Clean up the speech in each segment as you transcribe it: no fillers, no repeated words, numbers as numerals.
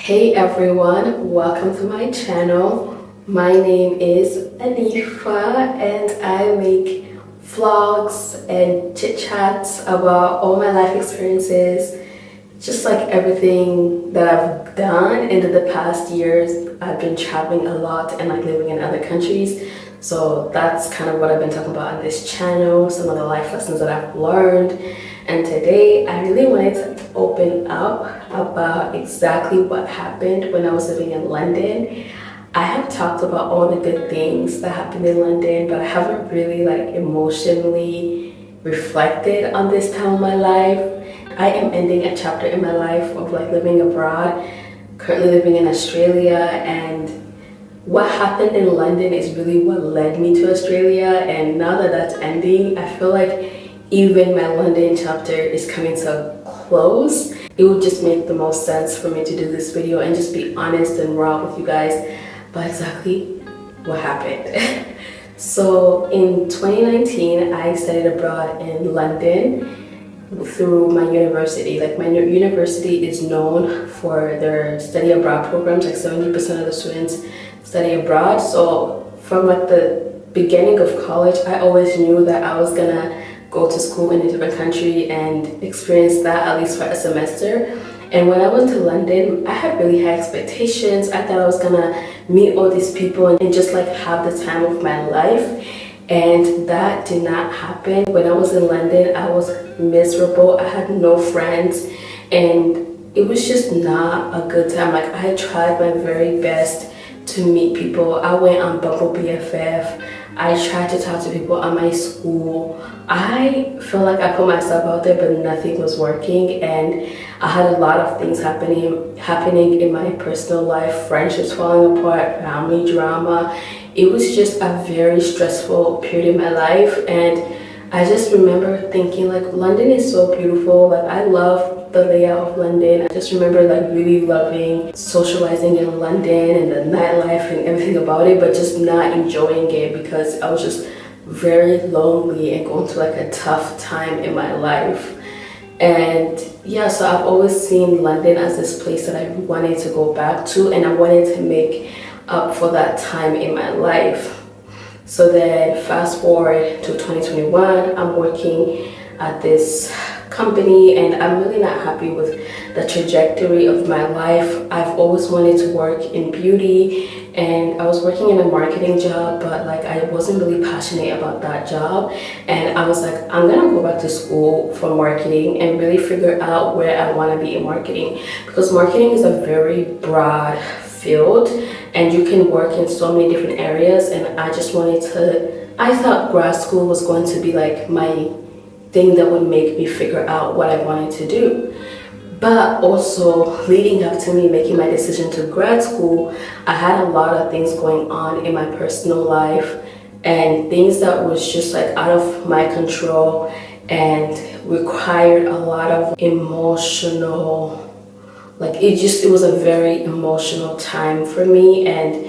Hey everyone, welcome to my channel. My name is Anifa and I make vlogs and chit chats about all my life experiences, just like everything that I've done in the past years. I've been traveling a lot and like living in other countries. So that's kind of what I've been talking about on this channel, some of the life lessons that I've learned. And today I really wanted to open up about exactly what happened when I was living in London. I have talked about all the good things that happened in London, but I haven't really like emotionally reflected on this time of my life. I am ending a chapter in my life of like living abroad, currently living in Australia, and what happened in London is really what led me to Australia. And now that that's ending, I feel like even my London chapter is coming to a close. It would just make the most sense for me to do this video and just be honest and raw with you guys about exactly what happened. So in 2019, I studied abroad in London through my university. Like, my university is known for their study abroad programs. Like 70% of the students study abroad. So from like the beginning of college, I always knew that I was gonna go to school in a different country and experience that at least for a semester. And when I went to London, I had really high expectations. I thought I was gonna meet all these people and just like have the time of my life. And that did not happen. When I was in London, I was miserable. I had no friends and it was just not a good time. Like, I tried my very best to meet people. I went on Bumble BFF. I tried to talk to people at my school. I feel like I put myself out there, but nothing was working, and I had a lot of things happening in my personal life, friendships falling apart, family drama. It was just a very stressful period in my life, and I just remember thinking like, London is so beautiful. Like, I love the layout of London. I just remember like really loving socializing in London and the nightlife and everything about it, but just not enjoying it because I was just very lonely and going through like a tough time in my life. And yeah, so I've always seen London as this place that I wanted to go back to, and I wanted to make up for that time in my life. So then fast forward to 2021, I'm working at this company and I'm really not happy with the trajectory of my life. I've always wanted to work in beauty and I was working in a marketing job, but like I wasn't really passionate about that job. And I was like, I'm gonna go back to school for marketing and really figure out where I want to be in marketing, because marketing is a very broad field and you can work in so many different areas. And I just wanted to, I thought grad school was going to be like my thing that would make me figure out what I wanted to do. But also leading up to me making my decision to grad school, I had a lot of things going on in my personal life and things that was just like out of my control and required a lot of emotional, like it was a very emotional time for me. And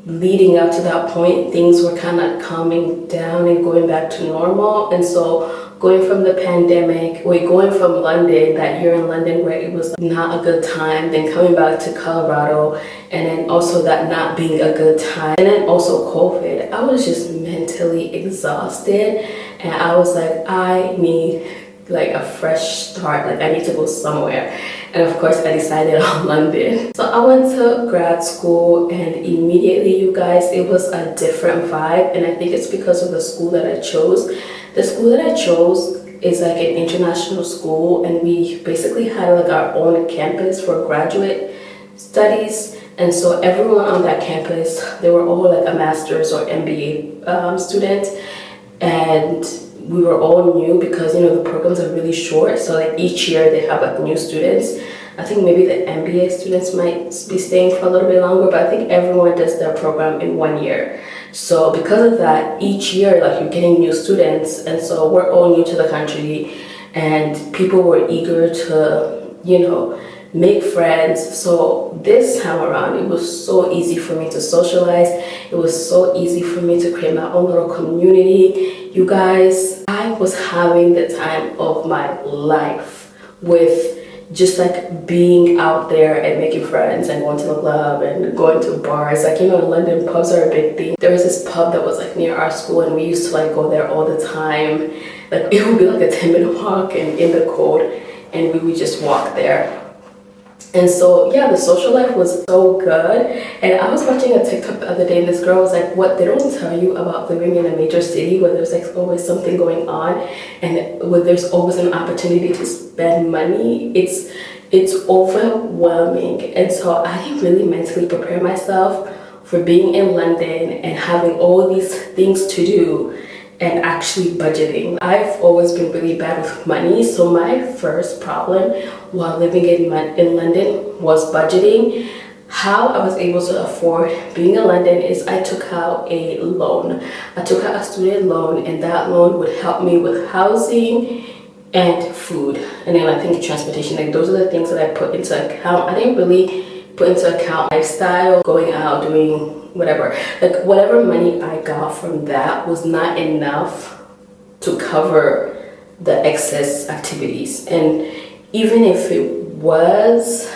leading up to that point, things were kind of calming down and going back to normal. And so going from the pandemic, going from London, that year in London where it was not a good time, then coming back to Colorado, and then also that not being a good time, and then also COVID, I was just mentally exhausted. And I was like, I need like a fresh start, like I need to go somewhere. And of course I decided on London. So I went to grad school and immediately, you guys, it was a different vibe. And I think it's because of the school that I chose. The school that I chose is like an international school, and we basically had like our own campus for graduate studies. And so everyone on that campus, they were all like a master's or MBA student, and we were all new because, you know, the programs are really short. So like each year they have like new students. I think maybe the MBA students might be staying for a little bit longer, but I think everyone does their program in 1 year. So because of that, each year like you're getting new students, and so we're all new to the country and people were eager to, you know, make friends. So this time around, it was so easy for me to socialize. It was so easy for me to create my own little community. You guys, I was having the time of my life with just like being out there and making friends and going to the club and going to bars. Like, you know, in London, pubs are a big thing. There was this pub that was like near our school, and we used to like go there all the time. Like, it would be like a 10-minute walk and in the cold, and we would just walk there. And so, yeah, the social life was so good. And I was watching a TikTok the other day, and this girl was like, what they don't tell you about living in a major city where there's like always something going on and where there's always an opportunity to spend money, it's overwhelming. And so I didn't really mentally prepare myself for being in London and having all these things to do and actually budgeting. I've always been really bad with money, so my first problem while living in London was budgeting. How I was able to afford being in London is I took out a loan. I took out a student loan, and that loan would help me with housing and food, and then I think transportation. Like, those are the things that I put into account. I didn't really put into account lifestyle, going out, doing whatever. Like, whatever money I got from that was not enough to cover the excess activities. And even if it was,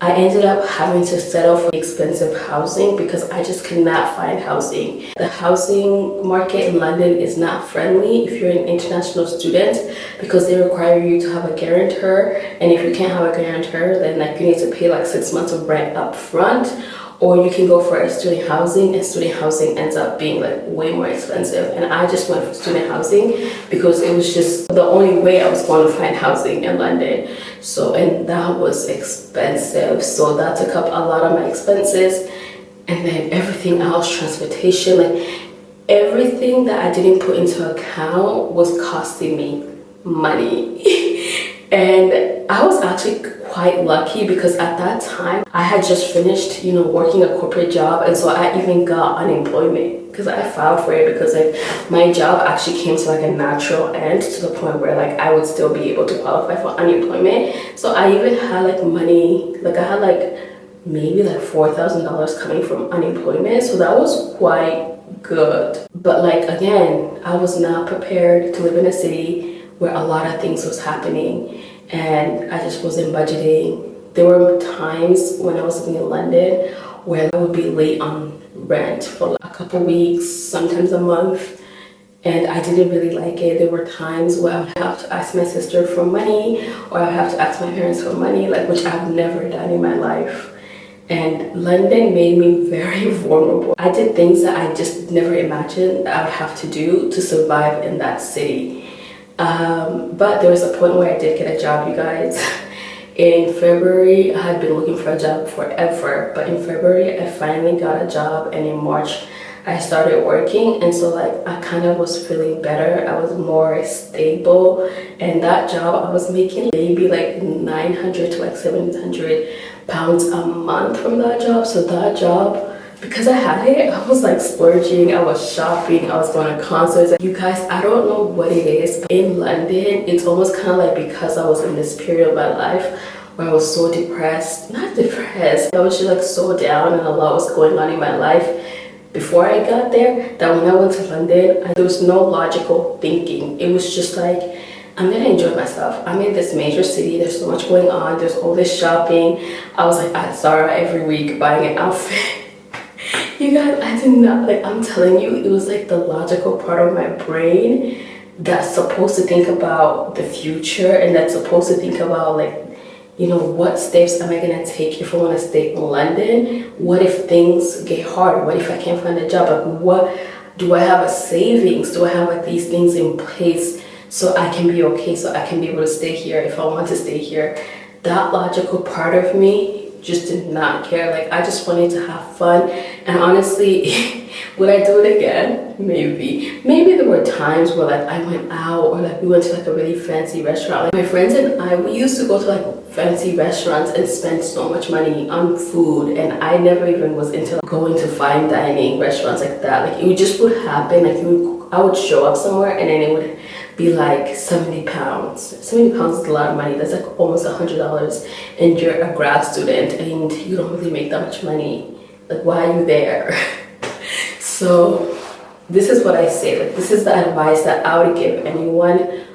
I ended up having to settle for expensive housing because I just could not find housing. The housing market in London is not friendly if you're an international student, because they require you to have a guarantor, and if you can't have a guarantor, then like you need to pay like 6 months of rent up front. Or you can go for a student housing, and student housing ends up being like way more expensive. And I just went for student housing because it was just the only way I was going to find housing in London. So, and that was expensive. So that took up a lot of my expenses. And then everything else, transportation, like everything that I didn't put into account was costing me money. And I was actually quite lucky because at that time I had just finished, you know, working a corporate job, and so I even got unemployment because I filed for it, because like my job actually came to like a natural end to the point where like I would still be able to qualify for unemployment. So I even had like money, like I had like maybe like $4,000 coming from unemployment, so that was quite good. But like, again, I was not prepared to live in a city where a lot of things was happening, and I just wasn't budgeting. There were times when I was living in London where I would be late on rent for like a couple weeks, sometimes a month, and I didn't really like it. There were times where I would have to ask my sister for money, or I would have to ask my parents for money, like, which I've never done in my life. And London made me very vulnerable. I did things that I just never imagined I would have to do to survive in that city. But there was a point where I did get a job, you guys. In February, I had been looking for a job forever, but in February, I finally got a job, and in March, I started working, and so like I kind of was feeling better. I was more stable, and that job I was making maybe like 900 to like 700 pounds a month from that job. So that job, because I had it, I was like splurging, I was shopping, I was going to concerts. You guys, I don't know what it is, but in London, it's almost kind of like because I was in this period of my life where I was so depressed, not depressed, I was just like so down, and a lot was going on in my life before I got there, that when I went to London, there was no logical thinking. It was just like, I'm gonna enjoy myself. I'm in this major city, there's so much going on, there's all this shopping. I was like at Zara every week buying an outfit. You guys, I did not, like, I'm telling you, it was like the logical part of my brain that's supposed to think about the future, and that's supposed to think about like, you know, what steps am I gonna take if I want to stay in London? What if things get hard? What if I can't find a job? Like, what do I have a savings? Do I have like these things in place so I can be okay, so I can be able to stay here if I want to stay here? That logical part of me just did not care. Like, I just wanted to have fun. And honestly, would I do it again? Maybe there were times where like I went out, or like we went to like a really fancy restaurant. Like, my friends and I, we used to go to like fancy restaurants and spend so much money on food, and I never even was into like, going to fine dining restaurants like that. Like, it just would happen. Like, I would show up somewhere, and then it would be like 70 pounds. 70 pounds is a lot of money. That's like almost $100, and you're a grad student and you don't really make that much money. Like, why are you there? So this is what I say. Like, this is the advice that I would give anyone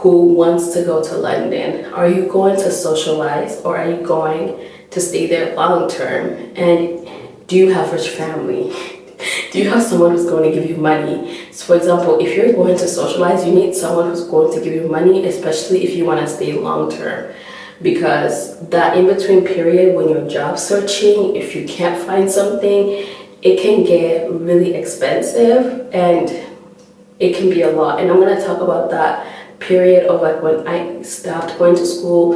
who wants to go to London. Are you going to socialize or are you going to stay there long term? And do you have rich family? Do you have someone who's going to give you money? So for example, if you're going to socialize, you need someone who's going to give you money, especially if you want to stay long term. Because that in-between period when you're job searching, if you can't find something, it can get really expensive and it can be a lot. And I'm going to talk about that period of like when I stopped going to school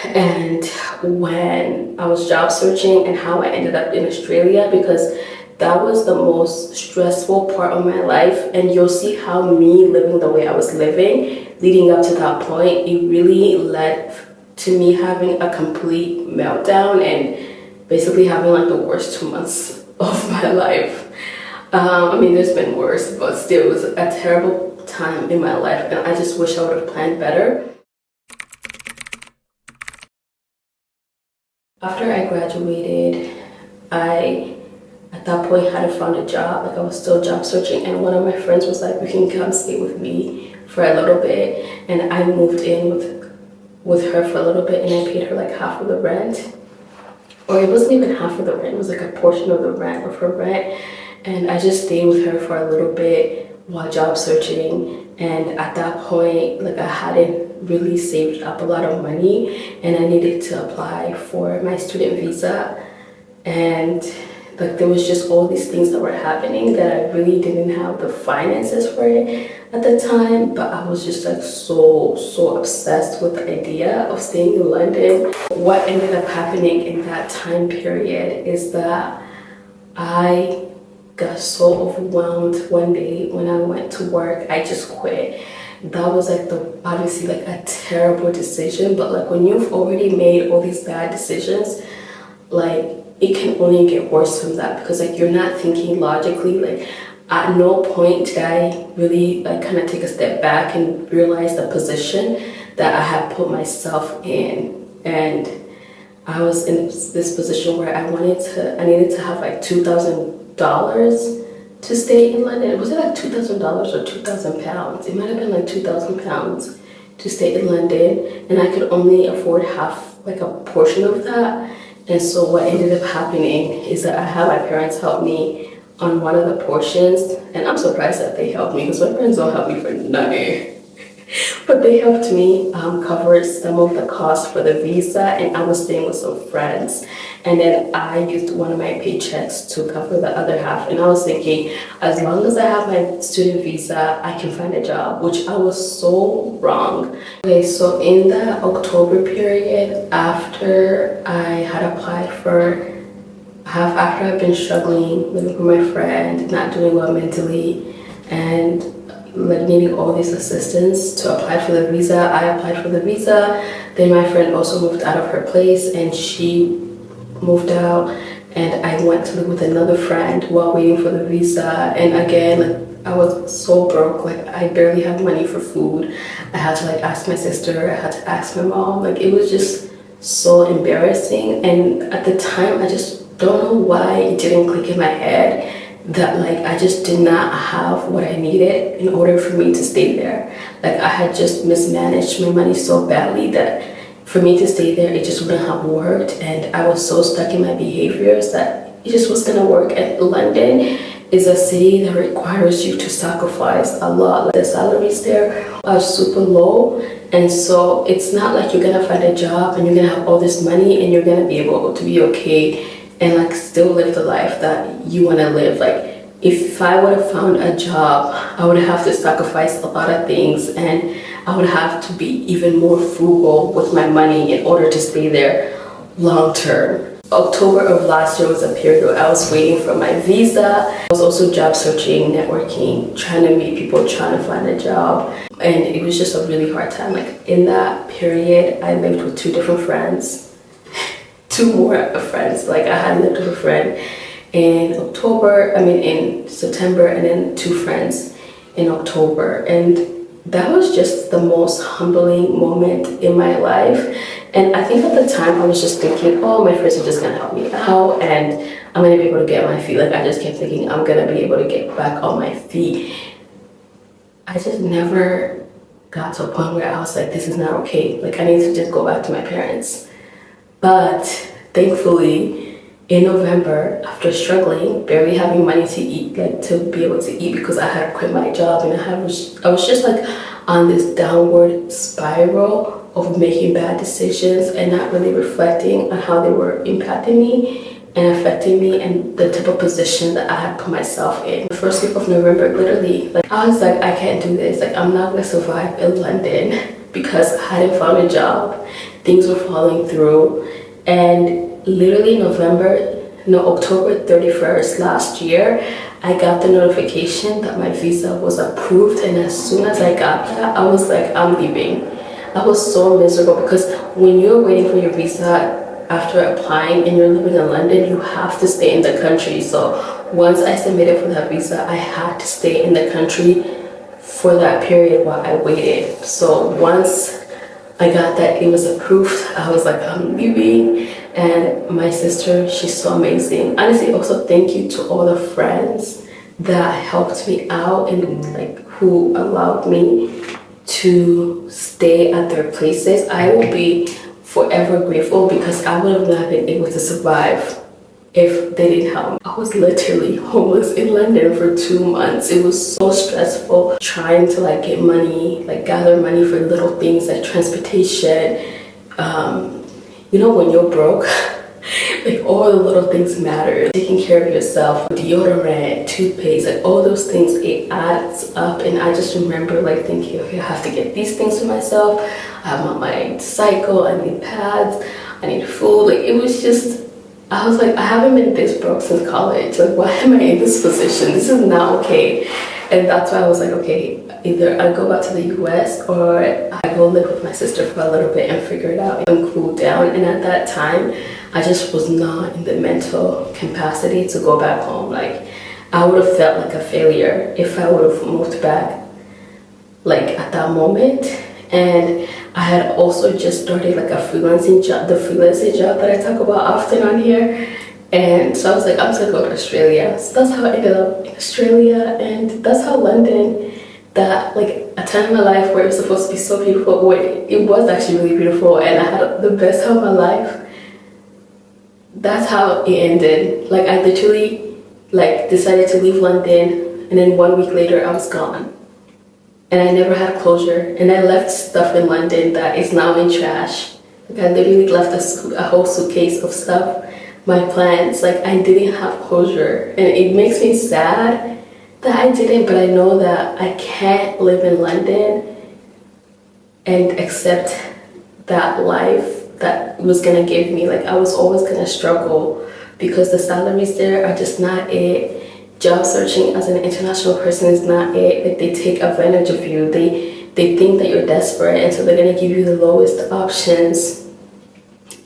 and when I was job searching and how I ended up in Australia, because that was the most stressful part of my life. And you'll see how me living the way I was living leading up to that point, it really led to me having a complete meltdown and basically having like the worst 2 months of my life. I mean, there's been worse, but still it was a terrible time in my life and I just wish I would have planned better. After I graduated, I at that point hadn't found a job. Like I was still job searching and one of my friends was like, you can come stay with me for a little bit. And I moved in with her for a little bit and I paid her like half of the rent. Or it wasn't even half of the rent, it was like a portion of the rent of her rent. And I just stayed with her for a little bit while job searching. And at that point, like I hadn't really saved up a lot of money and I needed to apply for my student visa. And like there was just all these things that were happening that I really didn't have the finances for it at the time, but I was just like so obsessed with the idea of staying in London. What ended up happening in that time period is that I got so overwhelmed one day when I went to work. I just quit. That was like obviously like a terrible decision, but like when you've already made all these bad decisions, like it can only get worse from that, because like you're not thinking logically. Like at no point did I really like kind of take a step back and realize the position that I had put myself in. And I was in this position where I needed to have like $2,000 to stay in London. Was it like $2,000 or 2,000 pounds? It might have been like 2,000 pounds to stay in London, and I could only afford half, like a portion of that. And so what ended up happening is that I had my parents help me on one of the portions, and I'm surprised that they helped me because my parents don't help me for nothing. But they helped me cover some of the costs for the visa, and I was staying with some friends. And then I used one of my paychecks to cover the other half. And I was thinking, as long as I have my student visa, I can find a job, which I was so wrong. Okay, so in that October period, after I had applied after I've been struggling, living with my friend, not doing well mentally, and like needing all this assistance to apply for the visa. I applied for the visa. Then my friend also moved out of her place and she moved out, and I went to live with another friend while waiting for the visa. And again, like I was so broke. Like I barely had money for food. I had to like ask my sister, I had to ask my mom. Like it was just so embarrassing. And at the time, I just don't know why it didn't click in my head that like I just did not have what I needed in order for me to stay there. Like I had just mismanaged my money so badly that for me to stay there, it just wouldn't have worked. And I was so stuck in my behaviors that it just was gonna work. And London is a city that requires you to sacrifice a lot. Like the salaries there are super low. And so it's not like you're gonna find a job and you're gonna have all this money and you're gonna be able to be okay and like still live the life that you want to live. Like if I would have found a job, I would have to sacrifice a lot of things, and I would have to be even more frugal with my money in order to stay there long term. October of last year was a period where I was waiting for my visa. I was also job searching, networking, trying to meet people, trying to find a job. And it was just a really hard time. Like in that period, I lived with two different friends. Two more friends. Like I had lived with a friend in September, and then two friends in October. And that was just the most humbling moment in my life. And I think at the time I was just thinking, oh, my friends are just gonna help me out and I'm gonna be able to get on my feet. Like I just kept thinking I'm gonna be able to get back on my feet. I just never got to a point where I was like, this is not okay. Like, I need to just go back to my parents. But thankfully, in November, after struggling, barely having money to eat, like to be able to eat because I had quit my job and I was just like on this downward spiral of making bad decisions and not really reflecting on how they were impacting me and affecting me and the type of position that I had put myself in. The first week of November, literally, like I was like, I can't do this. Like I'm not gonna survive in London because I hadn't found a job. Things were falling through, and literally October 31st last year, I got the notification that my visa was approved, and as soon as I got that, I was like, I'm leaving. I was so miserable because when you're waiting for your visa after applying and you're living in London, you have to stay in the country. So once I submitted for that visa, I had to stay in the country for that period while I waited. So once I got that it was approved, I was like, I'm leaving. And my sister, she's so amazing. Honestly, also thank you to all the friends that helped me out and like who allowed me to stay at their places. I will be forever grateful because I would have not been able to survive if they didn't help me. I was literally homeless in London for 2 months. It was so stressful trying to like get money, like gather money for little things like transportation. You know, when you're broke, like all the little things matter. Taking care of yourself, deodorant, toothpaste, like all those things, it adds up. And I just remember like thinking, okay, I have to get these things for myself. I want my cycle, I need pads, I need food. Like it was just, I was like, I haven't been this broke since college. Like, why am I in this position? This is not okay. And that's why I was like, okay, either I go back to the US or I go live with my sister for a little bit and figure it out and cool down. And at that time, I just was not in the mental capacity to go back home. Like, I would have felt like a failure if I would have moved back, like at that moment. And I had also just started like a freelancing job, the freelancing job that I talk about often on here. And so I was like, I'm just gonna go to Australia. So that's how I ended up in Australia, and that's how London, that like a time in my life where it was supposed to be so beautiful, where it was actually really beautiful and I had the best time of my life. That's how it ended. Like I literally like decided to leave London, and then 1 week later I was gone. And I never had closure, and I left stuff in London that is now in trash. Like I literally left a whole suitcase of stuff, my plans. Like I didn't have closure, and it makes me sad that I didn't, but I know that I can't live in London and accept that life that was gonna give me. Like I was always gonna struggle because the salaries there are just not it. Job searching as an international person is not it. Like they take advantage of you. They think that you're desperate, and so they're gonna give you the lowest options,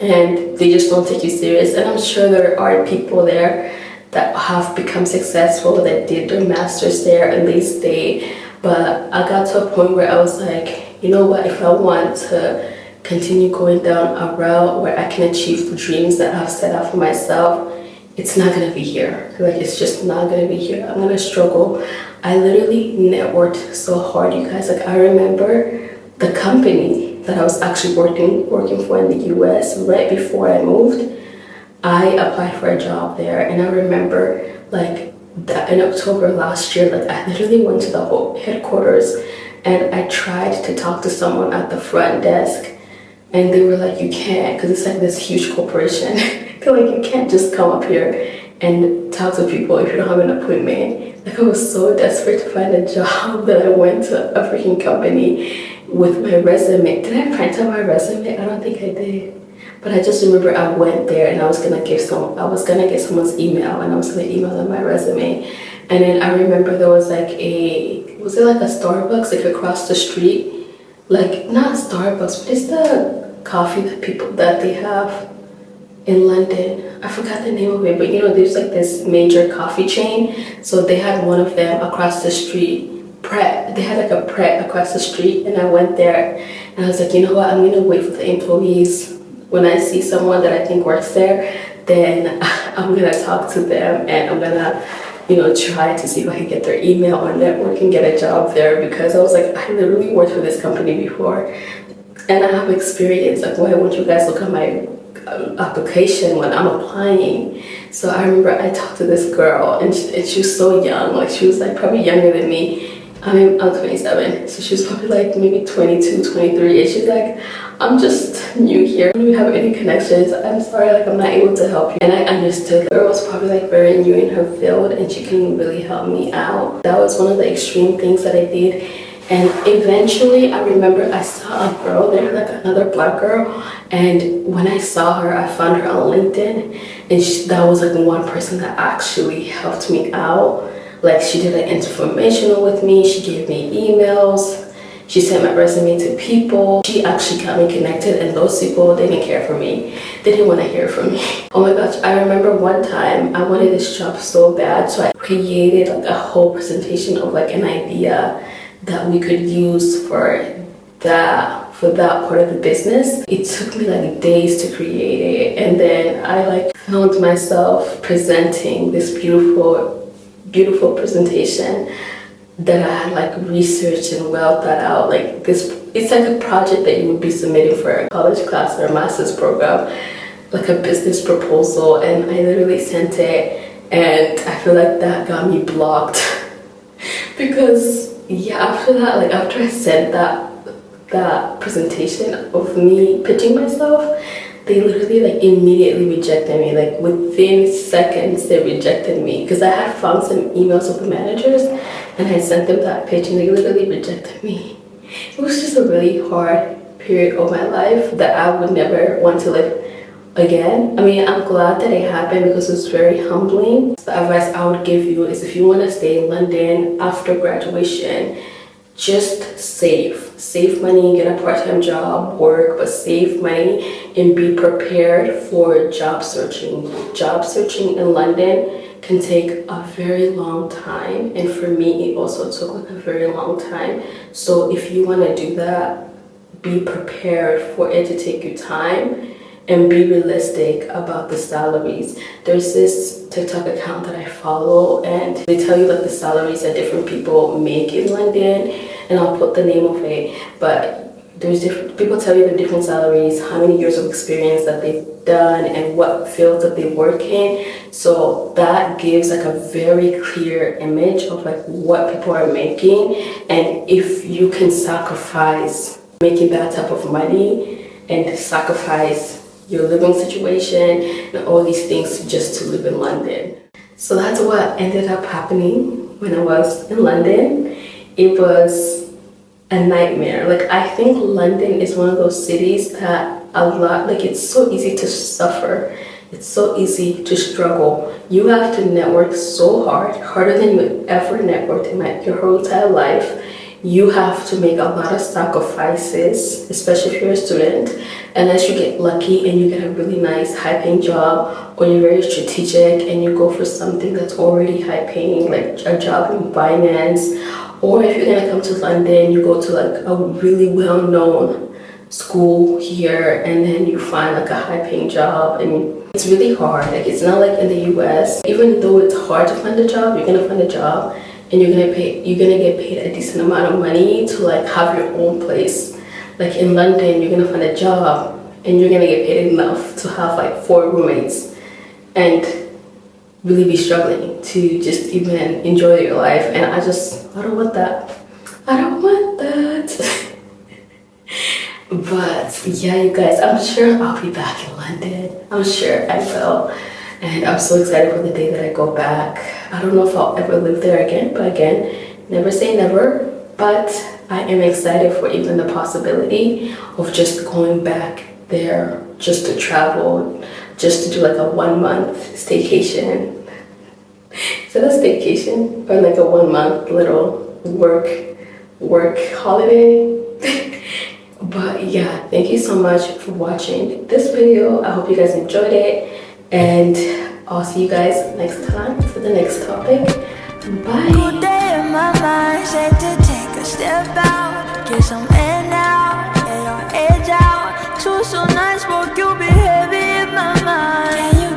and they just don't take you serious. And I'm sure there are people there that have become successful, that did their masters there and they stay. But I got to a point where I was like, you know what, if I want to continue going down a route where I can achieve the dreams that I've set out for myself, it's not gonna be here. Like it's just not gonna be here. I'm gonna struggle. I literally networked so hard, you guys. Like I remember the company that I was actually working for in the US right before I moved. I applied for a job there, and I remember like that in October last year, like I literally went to the whole headquarters and I tried to talk to someone at the front desk, and they were like, you can't, because it's like this huge corporation. They're like, you can't just come up here and talk to people if you don't have an appointment. Like I was so desperate to find a job that I went to a freaking company with my resume. Did I print out my resume? I don't think I did. But I just remember I went there and I was gonna get someone's email, and I was gonna email them my resume. And then I remember there was like was it like a Starbucks like across the street? Like not Starbucks, but it's the coffee that they have in London. I forgot the name of it, but you know, there's like this major coffee chain. So they had one of them across the street. They had like a Pret across the street, and I went there and I was like, you know what, I'm gonna wait for the employees. When I see someone that I think works there, then I'm gonna talk to them and I'm gonna try to see if I could get their email or network and get a job there, because I was like, I literally worked for this company before and I have experience. Like, why won't you guys look at my application when I'm applying? So I remember I talked to this girl, and she was so young. Like, she was like probably younger than me. I'm 27, so she was probably like maybe 22, 23, and she's like, I'm just new here. I don't even have any connections. I'm sorry, like I'm not able to help you. And I understood. The girl was probably like very new in her field, and she couldn't really help me out. That was one of the extreme things that I did. And eventually, I remember I saw a girl there, like another Black girl, and when I saw her, I found her on LinkedIn, and that was like one person that actually helped me out. Like, she did an informational with me, she gave me emails, she sent my resume to people. She actually got me connected, and those people, they didn't care for me. They didn't want to hear from me. Oh my gosh, I remember one time I wanted this job so bad, so I created like a whole presentation of like an idea that we could use for that part of the business. It took me like days to create it, and then I like found myself presenting this beautiful presentation that I had like researched and well thought out. Like, it's like a project that you would be submitting for a college class or a master's program, like a business proposal, and I literally sent it, and I feel like that got me blocked because after that, like after I sent that presentation of me pitching myself, they literally like immediately rejected me. Like within seconds they rejected me, because I had found some emails of the managers and I sent them that pitch, and they literally rejected me. It was just a really hard period of my life that I would never want to live again. I mean, I'm glad that it happened because it's very humbling. The advice I would give you is, if you want to stay in London after graduation, just save money, get a part-time job, work, but save money and be prepared for job searching. Job searching in London can take a very long time, and for me it also took like a very long time. So if you want to do that, be prepared for it to take you time, and be realistic about the salaries. There's this TikTok account that I follow, and they tell you like the salaries that different people make in London, and I'll put the name of it, but there's different people tell you the different salaries, how many years of experience that they've done, and what fields that they work in. So that gives like a very clear image of like what people are making, and if you can sacrifice making that type of money and sacrifice your living situation and all these things just to live in London. So that's what ended up happening when I was in London. It was a nightmare. Like, I think London is one of those cities that it's so easy to suffer. It's so easy to struggle. You have to network so hard, harder than you ever networked in your whole entire life. You have to make a lot of sacrifices, especially if you're a student, unless you get lucky and you get a really nice high-paying job, or you're very strategic and you go for something that's already high-paying, like a job in finance. Or if you're gonna come to London, you go to like a really well-known school here, and then you find like a high-paying job, and it's really hard. Like, it's not like in the US. Even though it's hard to find a job, you're gonna find a job, and you're gonna get paid a decent amount of money to like have your own place. Like in London, you're gonna find a job and you're gonna get paid enough to have like 4 roommates and really be struggling to just even enjoy your life. And I don't want that. I don't want that. But yeah, you guys, I'm sure I'll be back in London. I'm sure I will. And I'm so excited for the day that I go back. I don't know if I'll ever live there again, but again, never say never. But I am excited for even the possibility of just going back there, just to travel, just to do like a 1-month staycation. Is that a staycation? Or like a 1-month little work holiday? But yeah, thank you so much for watching this video. I hope you guys enjoyed it. And I'll see you guys next time for the next topic. Bye. Good day in my mind, said to take a step out, get some air now, let your edge out. Too so nice, but you be heavy in my mind.